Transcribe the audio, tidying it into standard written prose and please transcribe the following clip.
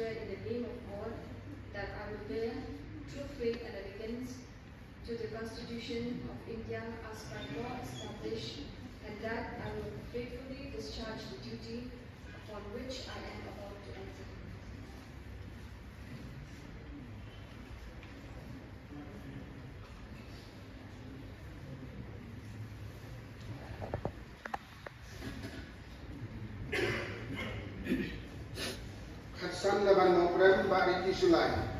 swear in the name of God that I will bear true faith and allegiance to the Constitution of India as by law established, and that I will faithfully discharge the duty upon which I am about to enter. Khát săn là bạn nộp rem bà đi Sulai.